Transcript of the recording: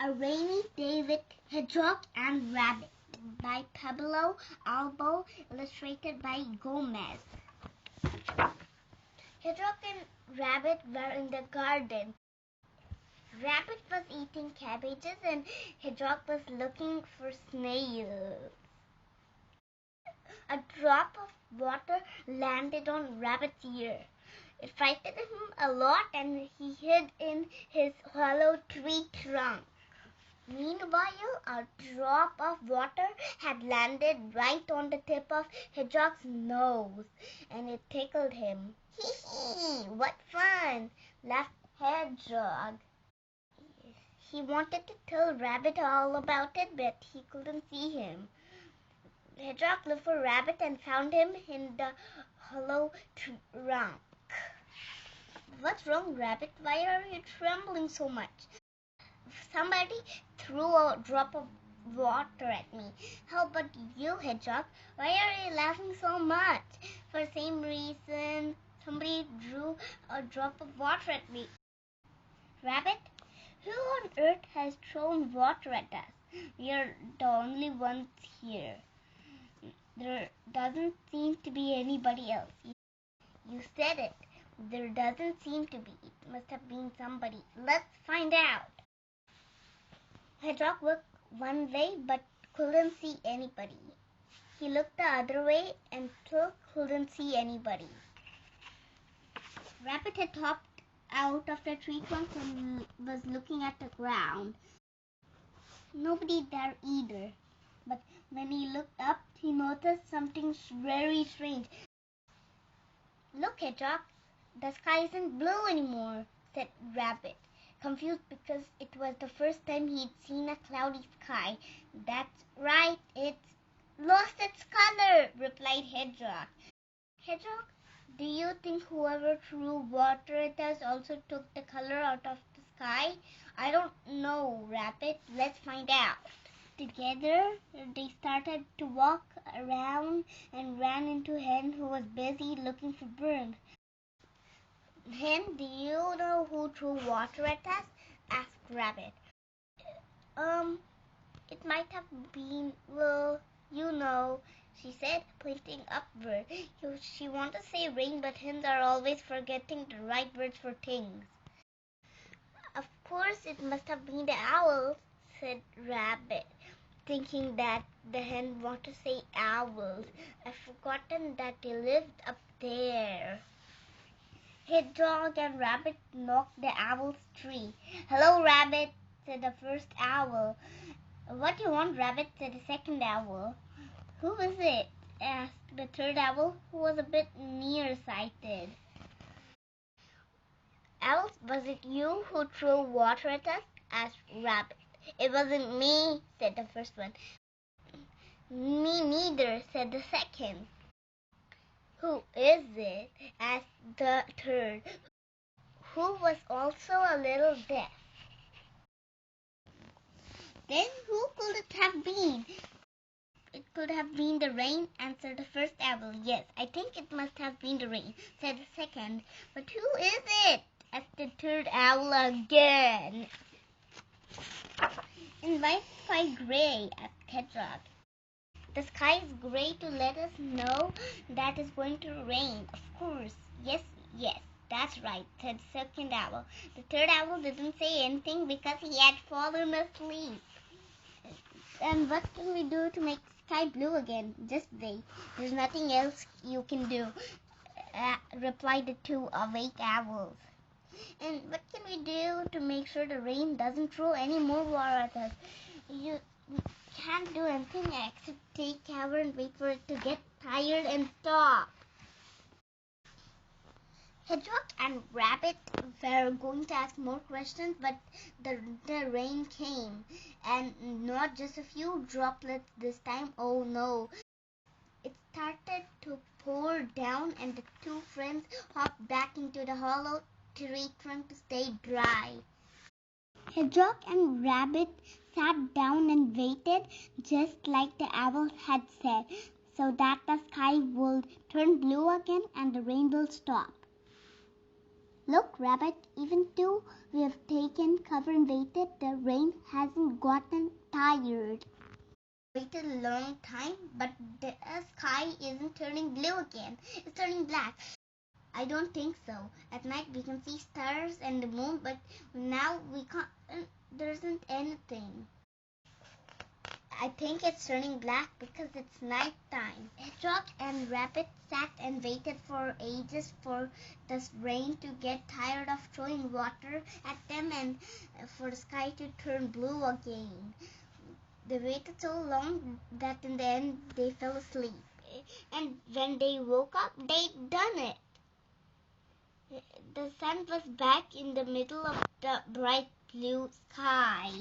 A Rainy Day with Hedgehog and Rabbit by Pablo Albo, illustrated by Gomez. Hedgehog and Rabbit were in the garden. Rabbit was eating cabbages and Hedgehog was looking for snails. A drop of water landed on Rabbit's ear. It frightened him a lot and he hid in his hollow tree trunk. Meanwhile, a drop of water had landed right on the tip of Hedgehog's nose, and it tickled him. "Hee hee! What fun!" laughed Hedgehog. He wanted to tell Rabbit all about it, but he couldn't see him. Hedgehog looked for Rabbit and found him in the hollow trunk. "What's wrong, Rabbit? Why are you trembling so much?" "Somebody threw a drop of water at me." "How about you, Hedgehog? Why are you laughing so much?" "For the same reason. Somebody drew a drop of water at me." "Rabbit, who on earth has thrown water at us? We are the only ones here. There doesn't seem to be anybody else." "You said it. There doesn't seem to be. It must have been somebody. Let's find out." Hedgehog looked one way but couldn't see anybody. He looked the other way and still couldn't see anybody. Rabbit had hopped out of the tree trunk and was looking at the ground. Nobody there either. But when he looked up, he noticed something very strange. "Look, Hedgehog, the sky isn't blue anymore," said Rabbit, confused because it was the first time he'd seen a cloudy sky. "That's right, it's lost its color," replied Hedgehog. "Hedgehog, do you think whoever threw water at us also took the color out of the sky?" "I don't know, Rabbit. Let's find out." Together, they started to walk around and ran into Hen, who was busy looking for birds. "Hen, do you know who threw water at us?" asked Rabbit. It might have been, well, you know," she said, pointing upward. She wanted to say rain, but hens are always forgetting the right words for things. "Of course it must have been the owls," said Rabbit, thinking that the hen wanted to say owls. "I've forgotten that they lived up there." Hedgehog and Rabbit knocked the owl's tree. "Hello, Rabbit," said the first owl. "What do you want, Rabbit?" said the second owl. "Who is it?" asked the third owl, who was a bit nearsighted. "Owls, was it you who threw water at us?" asked Rabbit. "It wasn't me," said the first one. "Me neither," said the second. "Who is it?" asked the third, who was also a little deaf. "Then who could it have been?" "It could have been the rain," answered the first owl. "Yes, I think it must have been the rain," said the second. "But who is it?" asked the third owl again. "And why is the sky gray?" asked Hedgehog. "The sky is gray to let us know that it's going to rain, of course." Yes, that's right," said the second owl. The third owl didn't say anything because he had fallen asleep. "And what can we do to make the sky blue again?" "Just wait. There's nothing else you can do," replied the two awake owls. "And what can we do to make sure the rain doesn't throw any more water at us?" "You can't do anything except take cover and wait for it to get tired and stop." Hedgehog and Rabbit were going to ask more questions, but the rain came, and not just a few droplets this time. Oh no! It started to pour down, and the two friends hopped back into the hollow tree trunk to stay dry. Hedgehog and Rabbit sat down and waited, just like the owls had said, so that the sky would turn blue again and the rain will stop. "Look, Rabbit, even though we have taken cover and waited, the rain hasn't gotten tired. Waited a long time, but the sky isn't turning blue again. It's turning black. I don't think so. At night we can see stars and the moon, but now we can't. There isn't anything. I think it's turning black because it's night time. Hedgehog and Rabbit sat and waited for ages for the rain to get tired of throwing water at them and for the sky to turn blue again. They waited so long that in the end they fell asleep. And when they woke up, they'd done it. The sun was back in the middle of the bright blue sky.